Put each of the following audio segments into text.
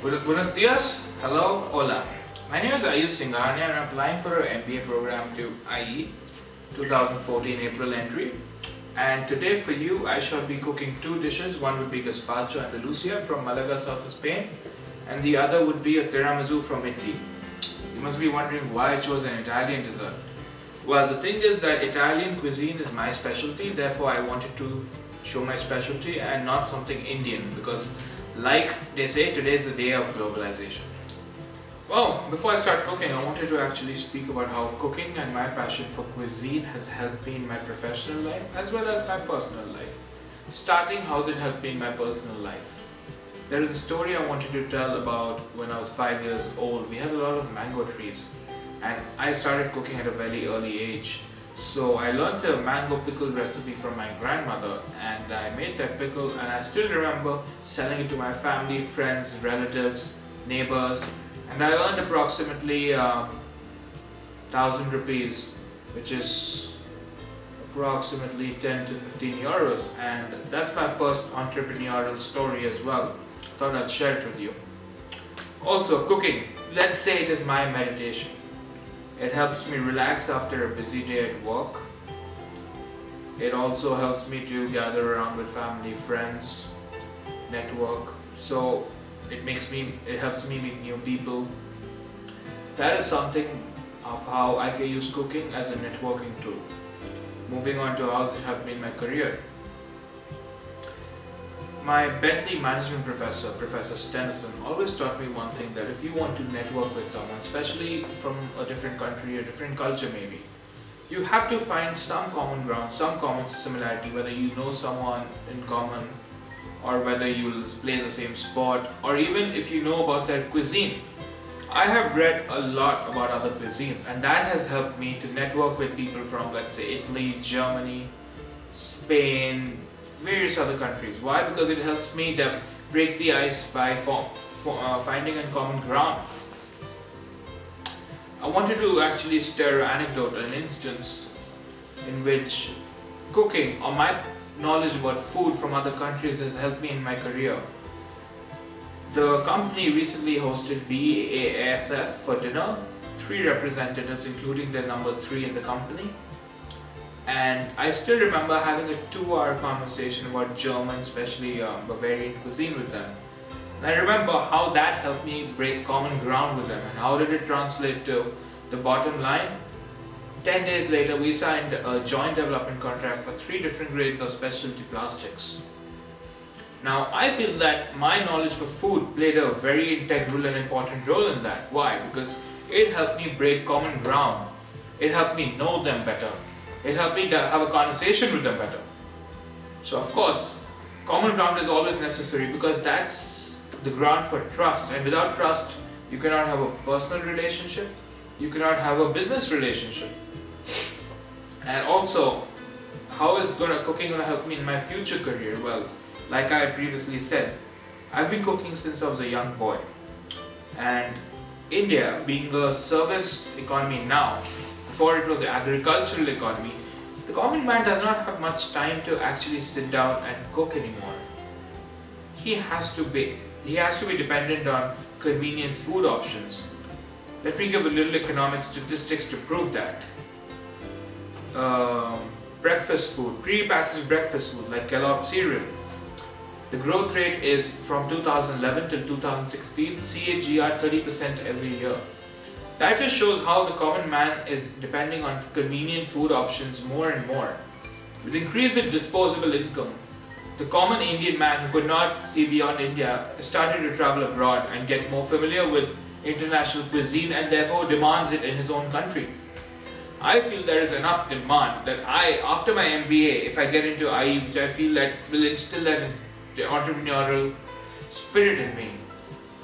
Buenos dias, hello, hola. My name is Ayush Singhania and I'm applying for an MBA program to IE 2014 April entry. And today for you I shall be cooking two dishes. One would be Gazpacho Andalusian from Malaga, south of Spain, and the other would be a tiramisu from Italy. You must be wondering why I chose an Italian dessert. Well, the thing is that Italian cuisine is my specialty, therefore I wanted to show my specialty and not something Indian, because like they say, today is the day of globalization. Well, before I start cooking, I wanted to actually speak about how cooking and my passion for cuisine has helped me in my professional life as well as my personal life. Starting, how's it helped me in my personal life? There is a story I wanted to tell about when I was 5 years old. We had a lot of mango trees and I started cooking at a very early age. So I learned a mango pickle recipe from my grandmother and I made that pickle, and I still remember selling it to my family, friends, relatives, neighbors, and I earned approximately 1,000 rupees, which is approximately 10 to 15 euros, and that's my first entrepreneurial story as well. I thought I'd share it with you. Also, cooking, let's say it is my meditation. It helps me relax after a busy day at work. It also helps me to gather around with family, friends, network. So it helps me meet new people. That is something of how I can use cooking as a networking tool. Moving on to how it helped me in my career. My Bentley management professor, Professor Stenison, always taught me one thing, that if you want to network with someone, especially from a different country, a different culture maybe, you have to find some common ground, some common similarity, whether you know someone in common or whether you will play the same sport, or even if you know about their cuisine. I have read a lot about other cuisines and that has helped me to network with people from, let's say, Italy, Germany, Spain, various other countries. Why? Because it helps me to break the ice by finding a common ground. I wanted to actually share an anecdote, an instance in which cooking or my knowledge about food from other countries has helped me in my career. The company recently hosted BASF for dinner, 3 representatives including their number 3 in the company. And I still remember having a 2-hour conversation about German, especially Bavarian cuisine with them. And I remember how that helped me break common ground with them, and how did it translate to the bottom line. 10 days later, we signed a joint development contract for 3 different grades of specialty plastics. Now, I feel that my knowledge for food played a very integral and important role in that. Why? Because it helped me break common ground. It helped me know them better. It helped me to have a conversation with them better. So of course, common ground is always necessary because that's the ground for trust. And without trust, you cannot have a personal relationship. You cannot have a business relationship. And also, how is cooking going to help me in my future career? Well, like I previously said, I've been cooking since I was a young boy. And India, being a service economy now, before it was an agricultural economy, the common man does not have much time to actually sit down and cook anymore. He has to be dependent on convenience food options. Let me give a little economic statistics to prove that. Breakfast food, pre-packaged breakfast food like Kellogg's cereal. The growth rate is from 2011 till 2016, CAGR 30% every year. That just shows how the common man is depending on convenient food options more and more. With increased disposable income, the common Indian man who could not see beyond India started to travel abroad and get more familiar with international cuisine and therefore demands it in his own country. I feel there is enough demand that after my MBA, if I get into IE, which I feel that will instill that entrepreneurial spirit in me,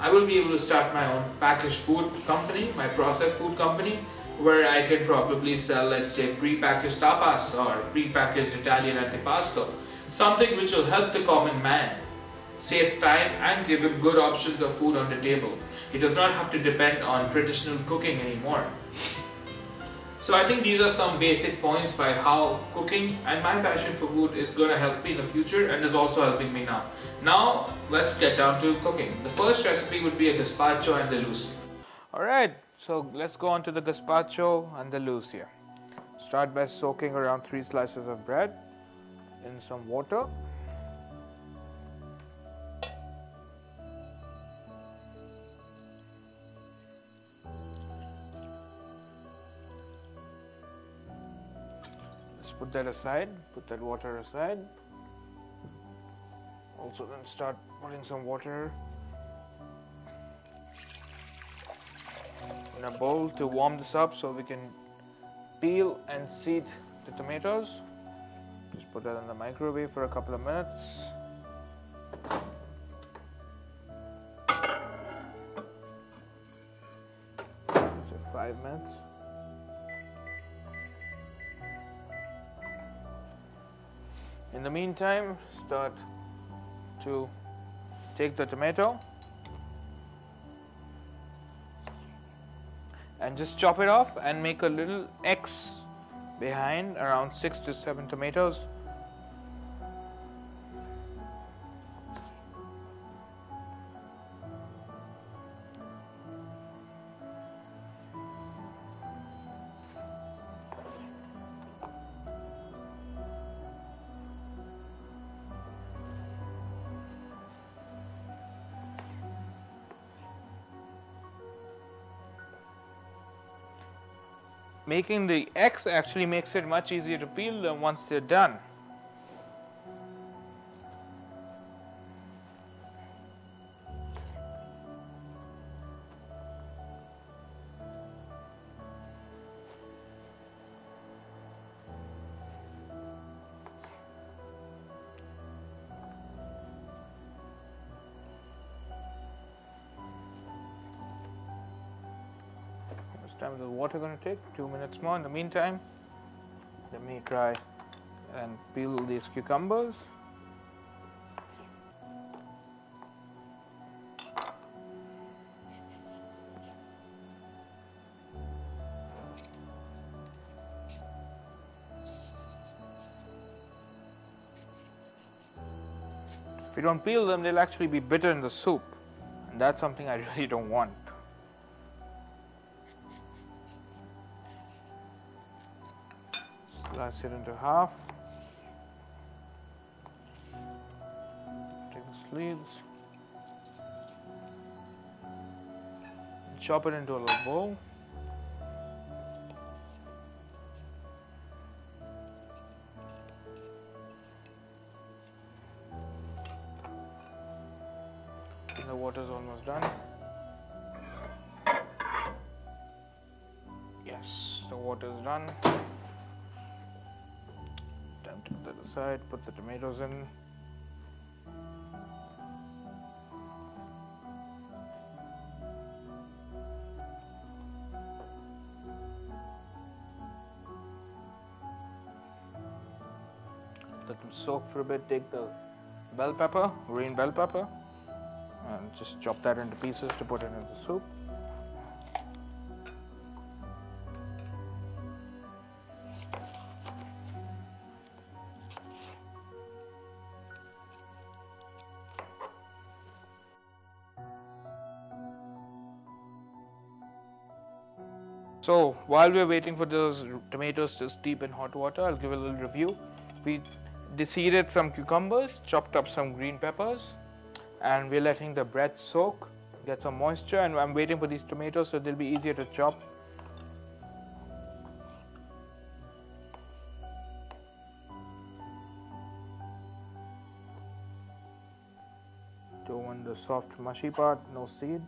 I will be able to start my own packaged food company, my processed food company, where I can probably sell, let's say, pre-packaged tapas or pre-packaged Italian antipasto. Something which will help the common man save time and give him good options of food on the table. He does not have to depend on traditional cooking anymore. So I think these are some basic points by how cooking and my passion for food is going to help me in the future and is also helping me now. Now let's get down to cooking. The first recipe would be a Gazpacho Andalusian. Alright, so let's go on to the Gazpacho Andalusian. Start by soaking around 3 slices of bread in some water. Let's put that aside, put that water aside. Also then start putting some water in a bowl to warm this up so we can peel and seed the tomatoes. Just put that in the microwave for a couple of minutes. So 5 minutes. In the meantime, start to take the tomato and just chop it off and make a little X behind around 6 to 7 tomatoes. Making the X actually makes it much easier to peel them once they're done. Time the water going to take 2 minutes more. In the meantime, let me try and peel these cucumbers. If you don't peel them, they'll actually be bitter in the soup, and that's something I really don't want. Slice it into half. Take the sleeves. And chop it into a little bowl. And the water is almost done. Yes, the water is done. Put that aside, put the tomatoes in. Let them soak for a bit. Take the bell pepper, green bell pepper, and just chop that into pieces to put it in the soup. So while we're waiting for those tomatoes to steep in hot water, I'll give a little review. We deseeded some cucumbers, chopped up some green peppers, and we're letting the bread soak, get some moisture, and I'm waiting for these tomatoes so they'll be easier to chop. Don't want the soft mushy part, no seed.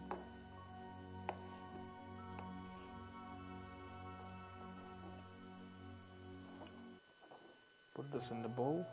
Put this in the bowl.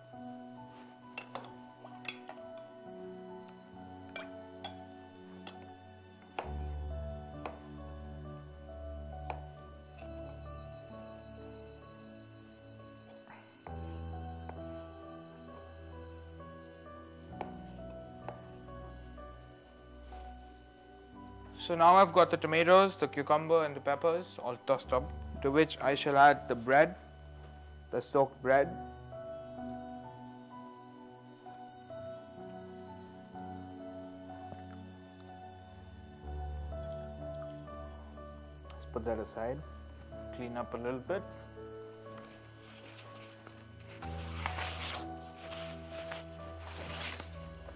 So now I've got the tomatoes, the cucumber and the peppers all tossed up to which I shall add the bread, the soaked bread. Let's put that aside, clean up a little bit.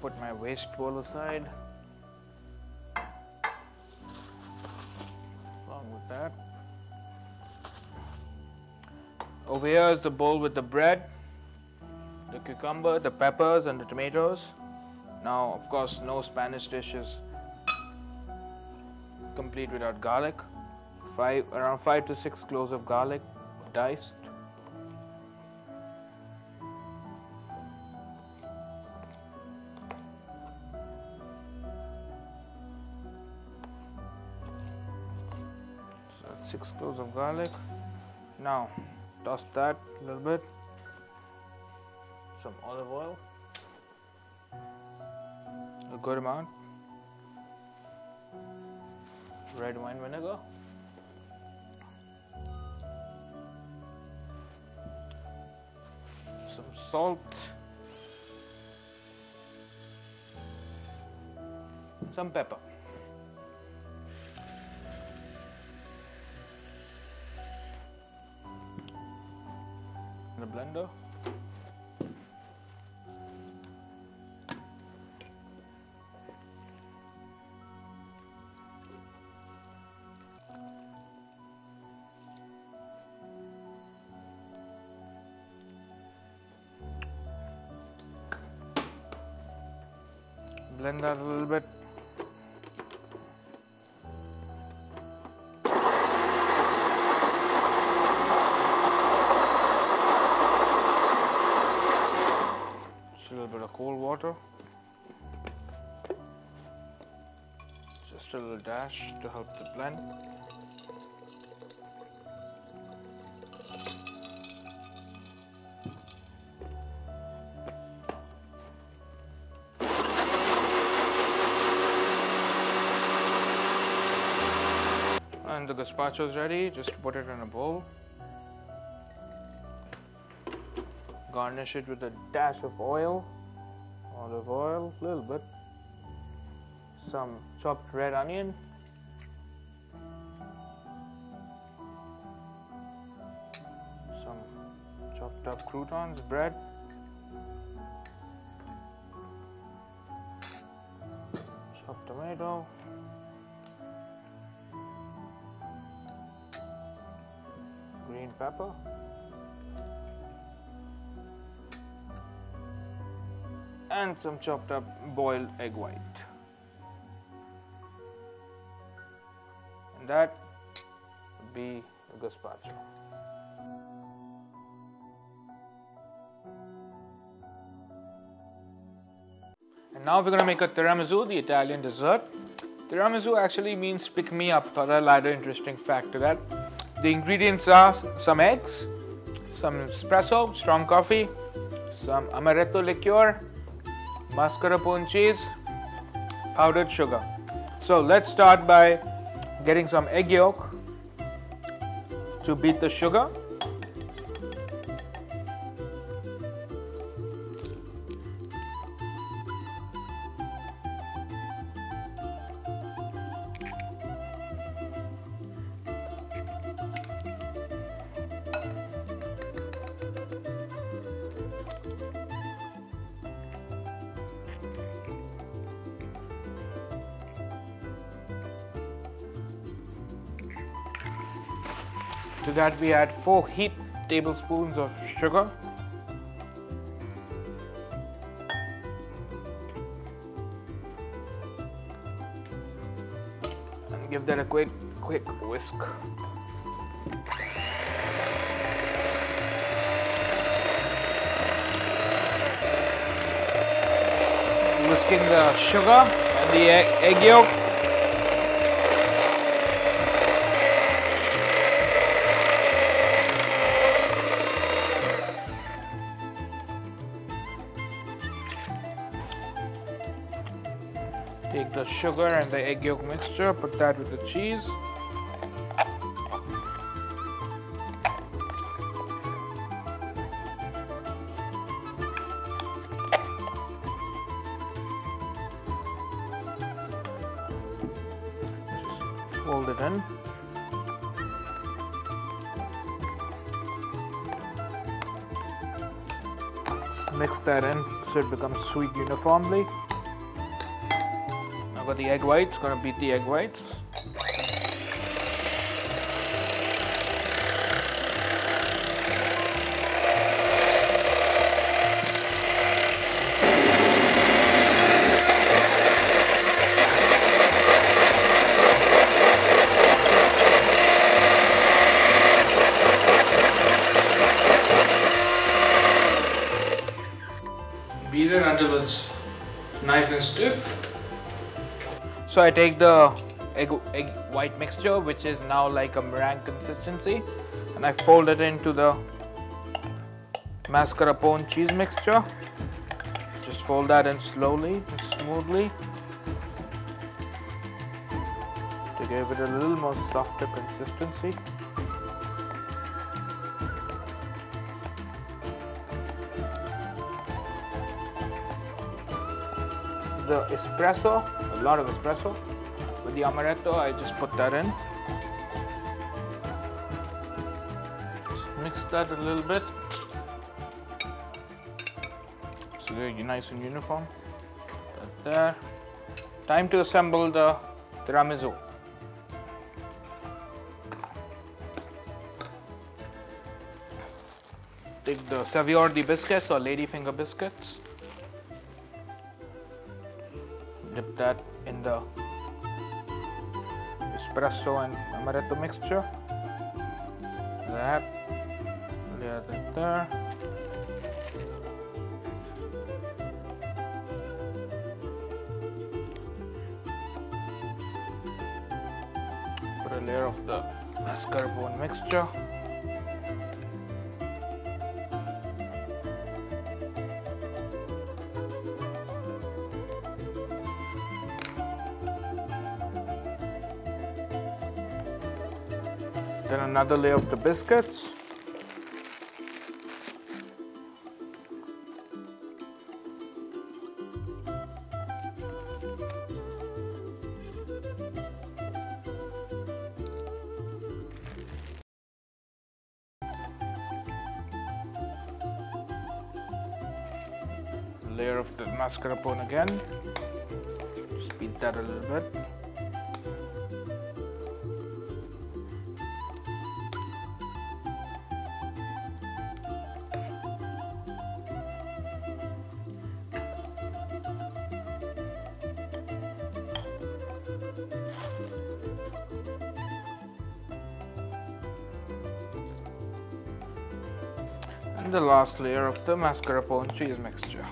Put my waste bowl aside. Along with that. Over here is the bowl with the bread, the cucumber, the peppers and the tomatoes. Now, of course, no Spanish dish is complete without garlic. Around 5 to 6 cloves of garlic, diced. So that's 6 cloves of garlic. Now, toss that a little bit. Some olive oil, a good amount. Red wine vinegar. Some salt, some pepper. The blender. Blend that a little bit. Just a little bit of cold water. Just a little dash to help the blend. And the gazpacho is ready. Just put it in a bowl. Garnish it with a dash of oil, olive oil, a little bit. Some chopped red onion. Some chopped up croutons, bread. Chopped tomato. Green pepper, and some chopped up boiled egg white, and that would be a gazpacho. And now we're going to make a tiramisu, the Italian dessert. Tiramisu actually means pick me up. Thought I'll add an interesting fact to that. The ingredients are some eggs, some espresso, strong coffee, some amaretto liqueur, mascarpone cheese, powdered sugar. So let's start by getting some egg yolk to beat the sugar. To that we add 4 heaped tablespoons of sugar. And give that a quick whisk. Whisking the sugar and the egg yolk. Take the sugar and the egg yolk mixture, put that with the cheese. fold it in. Just mix that in so it becomes sweet uniformly. Now got the egg whites, gonna beat the egg whites. Beat it until it's nice and stiff. So I take the egg white mixture, which is now like a meringue consistency, and I fold it into the mascarpone cheese mixture. Just fold that in slowly and smoothly to give it a little more softer consistency. The espresso, a lot of espresso. With the amaretto, I just put that in. Just mix that a little bit. So they're nice and uniform. Put that there. Time to assemble the tiramisu. Take the Savoiardi biscuits or ladyfinger biscuits. Dip that in the espresso and amaretto mixture. Layer that there. Put a layer of the mascarpone mixture. Then another layer of the biscuits. Layer of the mascarpone again. Just beat that a little bit. And the last layer of the mascarpone cheese mixture.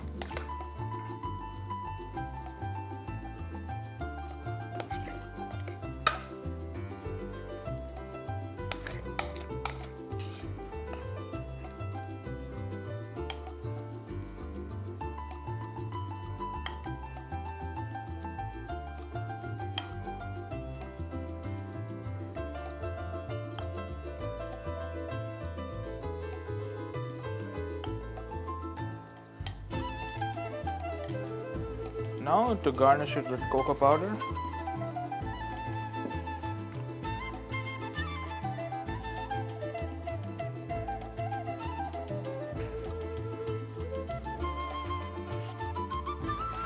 Now to garnish it with cocoa powder.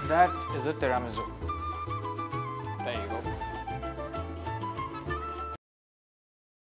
That is a tiramisu.